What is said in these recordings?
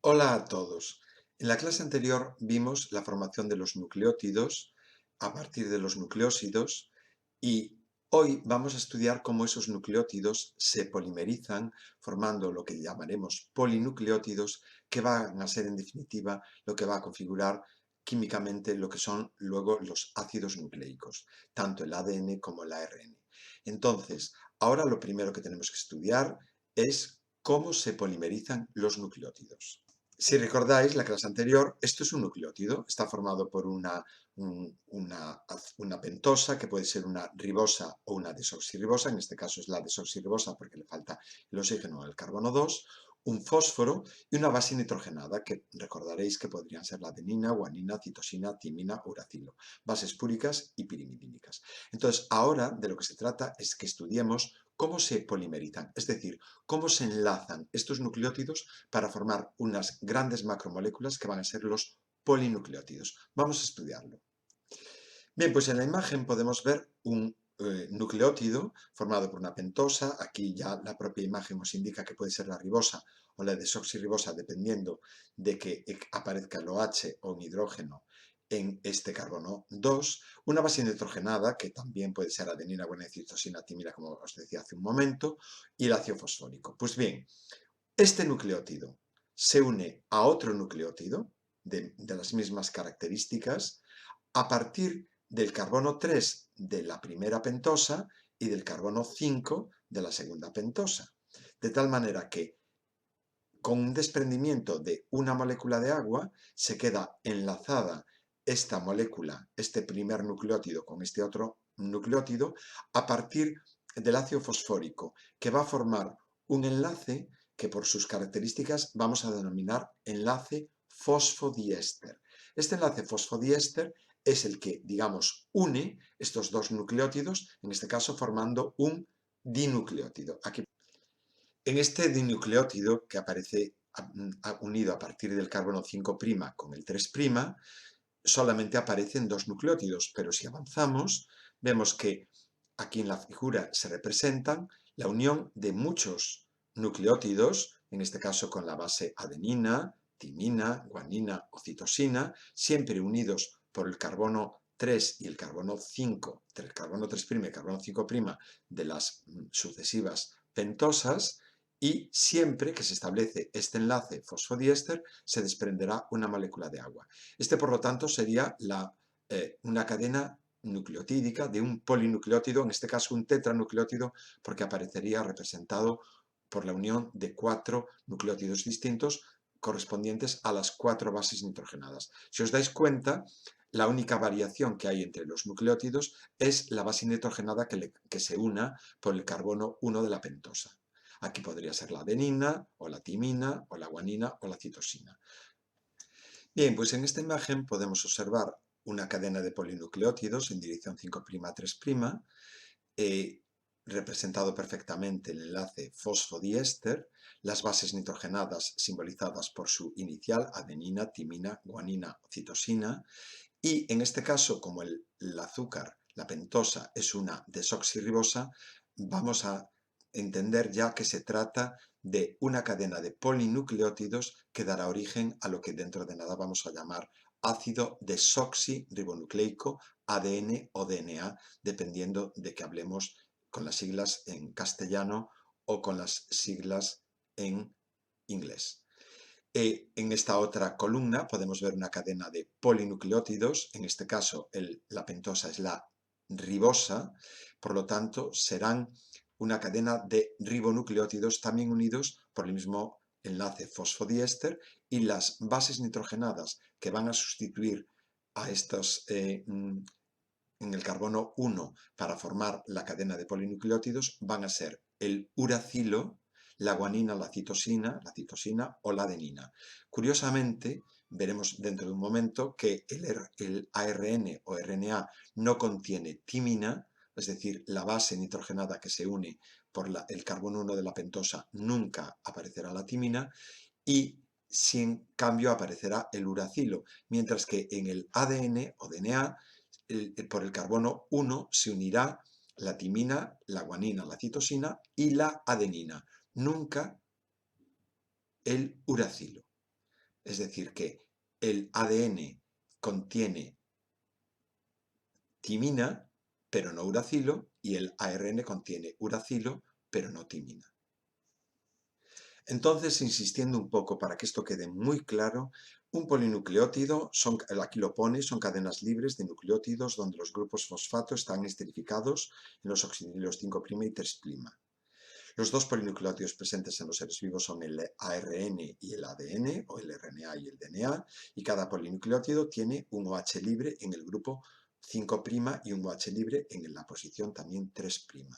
Hola a todos. En la clase anterior vimos la formación de los nucleótidos a partir de los nucleósidos y hoy vamos a estudiar cómo esos nucleótidos se polimerizan formando lo que llamaremos polinucleótidos, que van a ser en definitiva lo que va a configurar químicamente lo que son luego los ácidos nucleicos, tanto el ADN como el ARN. Entonces, ahora lo primero que tenemos que estudiar es cómo se polimerizan los nucleótidos. Si recordáis la clase anterior, esto es un nucleótido, está formado por una pentosa, que puede ser una ribosa o una desoxirribosa, en este caso es la desoxirribosa porque le falta el oxígeno o el carbono 2, un fósforo y una base nitrogenada, que recordaréis que podrían ser la adenina, guanina, citosina, timina, uracilo, bases púricas y pirimidínicas. Entonces, ahora de lo que se trata es que estudiemos cómo se polimerizan, es decir, cómo se enlazan estos nucleótidos para formar unas grandes macromoléculas que van a ser los polinucleótidos. Vamos a estudiarlo. Bien, pues en la imagen podemos ver un nucleótido formado por una pentosa. Aquí ya la propia imagen nos indica que puede ser la ribosa o la desoxirribosa, dependiendo de que aparezca el OH o un hidrógeno en este carbono 2, una base nitrogenada, que también puede ser adenina, guanina, citosina, timina, como os decía hace un momento, y el ácido fosfórico. Pues bien, este nucleótido se une a otro nucleótido de las mismas características a partir del carbono 3 de la primera pentosa y del carbono 5 de la segunda pentosa. De tal manera que con un desprendimiento de una molécula de agua se queda enlazada esta molécula, este primer nucleótido con este otro nucleótido, a partir del ácido fosfórico, que va a formar un enlace que por sus características vamos a denominar enlace fosfodiéster. Este enlace fosfodiéster es el que, digamos, une estos dos nucleótidos, en este caso formando un dinucleótido. Aquí en este dinucleótido, que aparece unido a partir del carbono 5' con el 3', solamente aparecen dos nucleótidos, pero si avanzamos, vemos que aquí en la figura se representan la unión de muchos nucleótidos, en este caso con la base adenina, timina, guanina o citosina, siempre unidos por el carbono 3 y el carbono 5, el carbono 3' y el carbono 5' de las sucesivas pentosas, y siempre que se establece este enlace fosfodiéster se desprenderá una molécula de agua. Este, por lo tanto, sería una cadena nucleotídica de un polinucleótido, en este caso un tetranucleótido, porque aparecería representado por la unión de 4 nucleótidos distintos correspondientes a las 4 bases nitrogenadas. Si os dais cuenta, la única variación que hay entre los nucleótidos es la base nitrogenada que se una por el carbono 1 de la pentosa. Aquí podría ser la adenina, o la timina, o la guanina, o la citosina. Bien, pues en esta imagen podemos observar una cadena de polinucleótidos en dirección 5' a 3', representado perfectamente el enlace fosfodiéster, las bases nitrogenadas simbolizadas por su inicial, adenina, timina, guanina, citosina, y en este caso, como el azúcar, la pentosa, es una desoxirribosa, vamos a entender ya que se trata de una cadena de polinucleótidos que dará origen a lo que dentro de nada vamos a llamar ácido desoxirribonucleico, ADN o DNA, dependiendo de que hablemos con las siglas en castellano o con las siglas en inglés. En esta otra columna podemos ver una cadena de polinucleótidos, en este caso la pentosa es la ribosa, por lo tanto serán una cadena de ribonucleótidos también unidos por el mismo enlace fosfodiéster, y las bases nitrogenadas que van a sustituir a estos en el carbono 1 para formar la cadena de polinucleótidos van a ser el uracilo, la guanina, la citosina o la adenina. Curiosamente, veremos dentro de un momento que el ARN o RNA no contiene timina, es decir, la base nitrogenada que se une por el carbono 1 de la pentosa nunca aparecerá la timina, y sin cambio aparecerá el uracilo, mientras que en el ADN o DNA por el carbono 1 se unirá la timina, la guanina, la citosina y la adenina, nunca el uracilo. Es decir, que el ADN contiene timina, pero no uracilo, y el ARN contiene uracilo, pero no timina. Entonces, insistiendo un poco para que esto quede muy claro, un polinucleótido, aquí lo pone, son cadenas libres de nucleótidos donde los grupos fosfato están esterificados en los oxidrilos 5' y 3'. Los dos polinucleótidos presentes en los seres vivos son el ARN y el ADN, o el RNA y el DNA, y cada polinucleótido tiene un OH libre en el grupo 5' y un OH libre en la posición también 3'.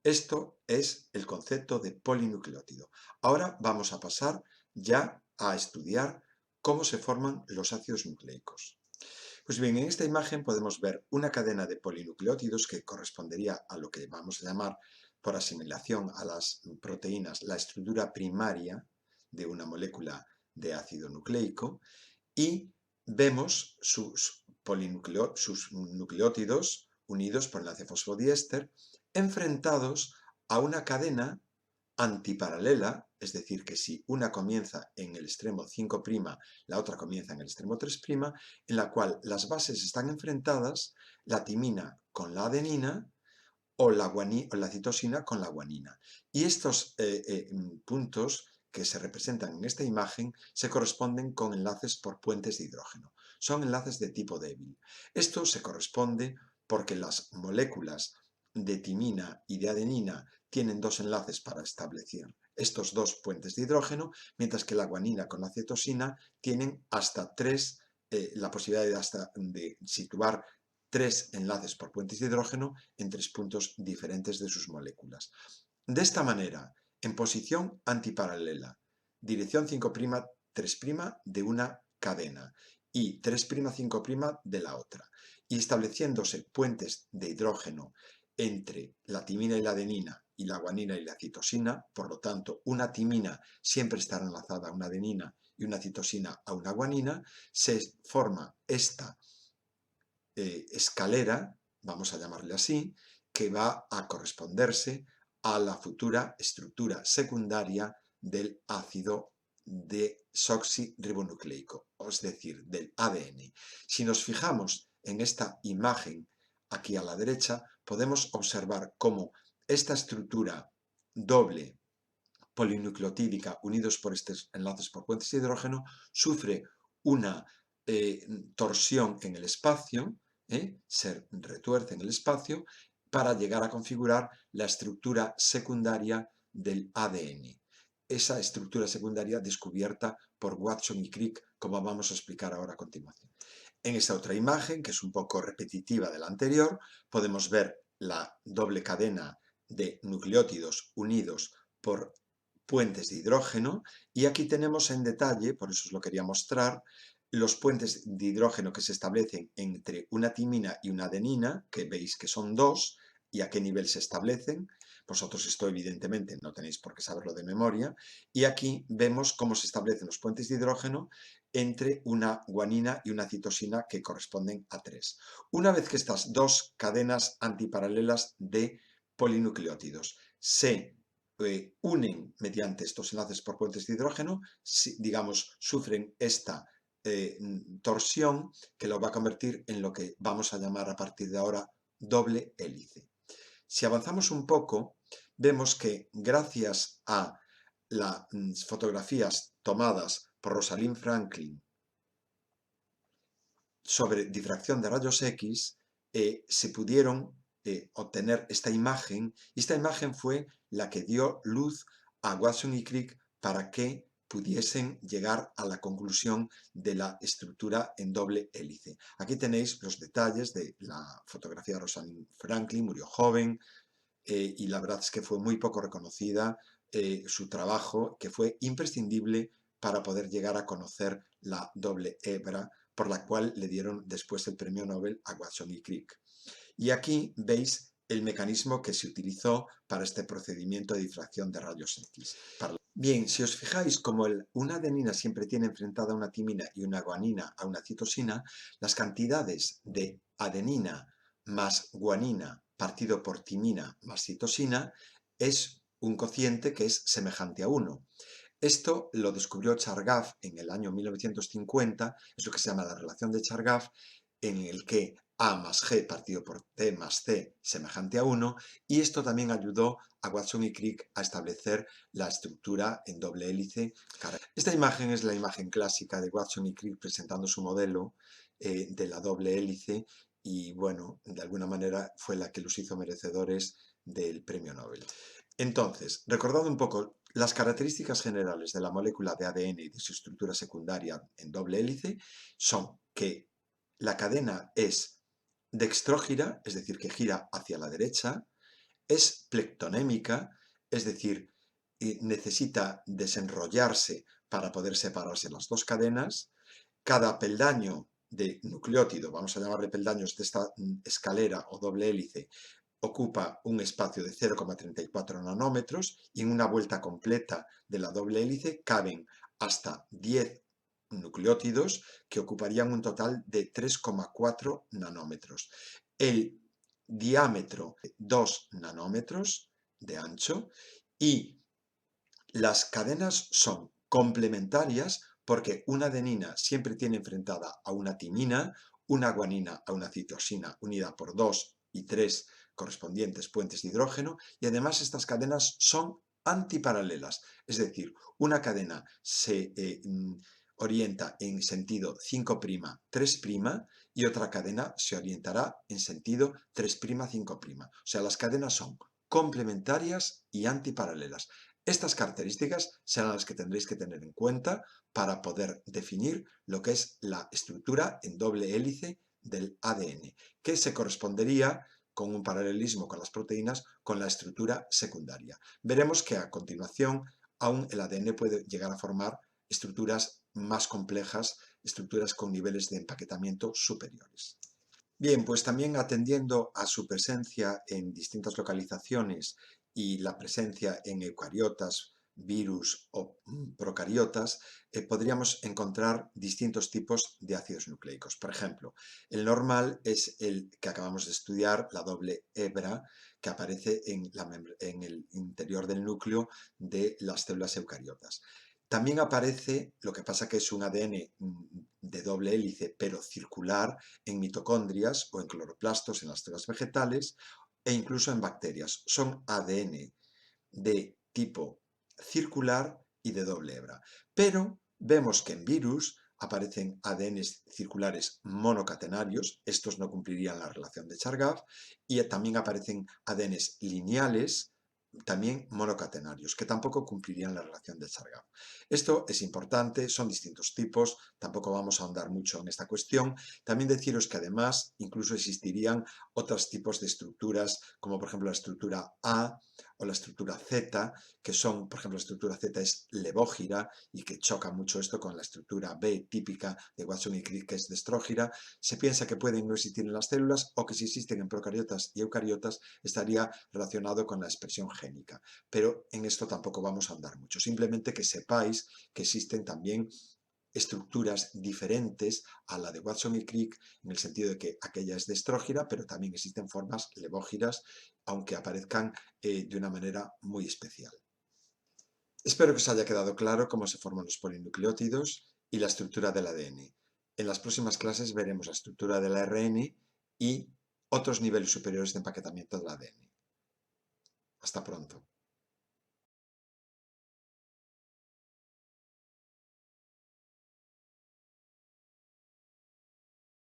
Esto es el concepto de polinucleótido. Ahora vamos a pasar ya a estudiar cómo se forman los ácidos nucleicos. Pues bien, en esta imagen podemos ver una cadena de polinucleótidos que correspondería a lo que vamos a llamar, por asimilación a las proteínas, la estructura primaria de una molécula de ácido nucleico, y vemos sus nucleótidos unidos por enlace fosfodiéster enfrentados a una cadena antiparalela, es decir, que si una comienza en el extremo 5', la otra comienza en el extremo 3', en la cual las bases están enfrentadas, la timina con la adenina o la citosina con la guanina. Y estos puntos que se representan en esta imagen se corresponden con enlaces por puentes de hidrógeno. Son enlaces de tipo débil. Esto se corresponde porque las moléculas de timina y de adenina tienen dos enlaces para establecer estos dos puentes de hidrógeno, mientras que la guanina con la citosina tienen hasta tres, la posibilidad de situar tres enlaces por puentes de hidrógeno en tres puntos diferentes de sus moléculas. De esta manera, en posición antiparalela, dirección 5', 3' de una cadena y 3', 5' de la otra, y estableciéndose puentes de hidrógeno entre la timina y la adenina y la guanina y la citosina, por lo tanto, una timina siempre estará enlazada a una adenina y una citosina a una guanina, se forma esta escalera, vamos a llamarle así, que va a corresponderse a la futura estructura secundaria del ácido desoxirribonucleico, es decir, del ADN. Si nos fijamos en esta imagen aquí a la derecha, podemos observar cómo esta estructura doble polinucleotídica unidos por estos enlaces por puentes de hidrógeno sufre una torsión en el espacio, se retuerce en el espacio para llegar a configurar la estructura secundaria del ADN. Esa estructura secundaria descubierta por Watson y Crick, como vamos a explicar ahora a continuación. En esta otra imagen, que es un poco repetitiva de la anterior, podemos ver la doble cadena de nucleótidos unidos por puentes de hidrógeno, y aquí tenemos en detalle, por eso os lo quería mostrar, los puentes de hidrógeno que se establecen entre una timina y una adenina, que veis que son dos, y a qué nivel se establecen. Vosotros esto evidentemente no tenéis por qué saberlo de memoria, y aquí vemos cómo se establecen los puentes de hidrógeno entre una guanina y una citosina que corresponden a 3. Una vez que estas dos cadenas antiparalelas de polinucleótidos se unen mediante estos enlaces por puentes de hidrógeno, digamos, sufren esta torsión que lo va a convertir en lo que vamos a llamar a partir de ahora doble hélice. Si avanzamos un poco, vemos que gracias a las fotografías tomadas por Rosalind Franklin sobre difracción de rayos X, se pudieron obtener esta imagen, y esta imagen fue la que dio luz a Watson y Crick para que pudiesen llegar a la conclusión de la estructura en doble hélice. Aquí tenéis los detalles de la fotografía de Rosalind Franklin, murió joven, y la verdad es que fue muy poco reconocida su trabajo, que fue imprescindible para poder llegar a conocer la doble hebra, por la cual le dieron después el premio Nobel a Watson y Crick. Y aquí veis el mecanismo que se utilizó para este procedimiento de difracción de rayos X. Bien, si os fijáis, como una adenina siempre tiene enfrentada una timina y una guanina a una citosina, las cantidades de adenina más guanina partido por timina más citosina es un cociente que es semejante a 1. Esto lo descubrió Chargaff en el año 1950, es lo que se llama la relación de Chargaff, en el que A más G partido por T más C semejante a 1, y esto también ayudó a Watson y Crick a establecer la estructura en doble hélice. Esta imagen es la imagen clásica de Watson y Crick presentando su modelo de la doble hélice, y bueno, de alguna manera fue la que los hizo merecedores del premio Nobel. Entonces, recordando un poco las características generales de la molécula de ADN y de su estructura secundaria en doble hélice, son que la cadena es dextrógira, es decir, que gira hacia la derecha, es plectonémica, es decir, necesita desenrollarse para poder separarse las dos cadenas. Cada peldaño de nucleótido, vamos a llamarle peldaños de esta escalera o doble hélice, ocupa un espacio de 0,34 nanómetros, y en una vuelta completa de la doble hélice caben hasta 10 nucleótidos que ocuparían un total de 3,4 nanómetros. El diámetro 2 nanómetros de ancho, y las cadenas son complementarias porque una adenina siempre tiene enfrentada a una timina, una guanina a una citosina unida por 2 y 3 correspondientes puentes de hidrógeno, y además estas cadenas son antiparalelas, es decir, una cadena se orienta en sentido 5', 3', y otra cadena se orientará en sentido 3', 5'. O sea, las cadenas son complementarias y antiparalelas. Estas características serán las que tendréis que tener en cuenta para poder definir lo que es la estructura en doble hélice del ADN, que se correspondería con un paralelismo con las proteínas con la estructura secundaria. Veremos que a continuación aún el ADN puede llegar a formar estructuras más complejas, estructuras con niveles de empaquetamiento superiores. Bien, pues también atendiendo a su presencia en distintas localizaciones y la presencia en eucariotas, virus o procariotas, podríamos encontrar distintos tipos de ácidos nucleicos. Por ejemplo, el normal es el que acabamos de estudiar, la doble hebra, que aparece en el interior del núcleo de las células eucariotas. También aparece, lo que pasa que es un ADN de doble hélice, pero circular, en mitocondrias o en cloroplastos en las células vegetales, e incluso en bacterias. Son ADN de tipo circular y de doble hebra. Pero vemos que en virus aparecen ADNs circulares monocatenarios, estos no cumplirían la relación de Chargaff, y también aparecen ADNs lineales, también monocatenarios, que tampoco cumplirían la relación de Chargaff. Esto es importante, son distintos tipos, tampoco vamos a ahondar mucho en esta cuestión. También deciros que además incluso existirían otros tipos de estructuras, como por ejemplo la estructura A o la estructura Z, que son, por ejemplo, la estructura Z es levógira y que choca mucho esto con la estructura B típica de Watson y Crick, que es destrógira. Se piensa que pueden no existir en las células, o que si existen en procariotas y eucariotas estaría relacionado con la expresión génica, pero en esto tampoco vamos a andar mucho, simplemente que sepáis que existen también estructuras diferentes a la de Watson y Crick, en el sentido de que aquella es destrógira, pero también existen formas levógiras, aunque aparezcan de una manera muy especial. Espero que os haya quedado claro cómo se forman los polinucleótidos y la estructura del ADN. En las próximas clases veremos la estructura del ARN y otros niveles superiores de empaquetamiento del ADN. Hasta pronto.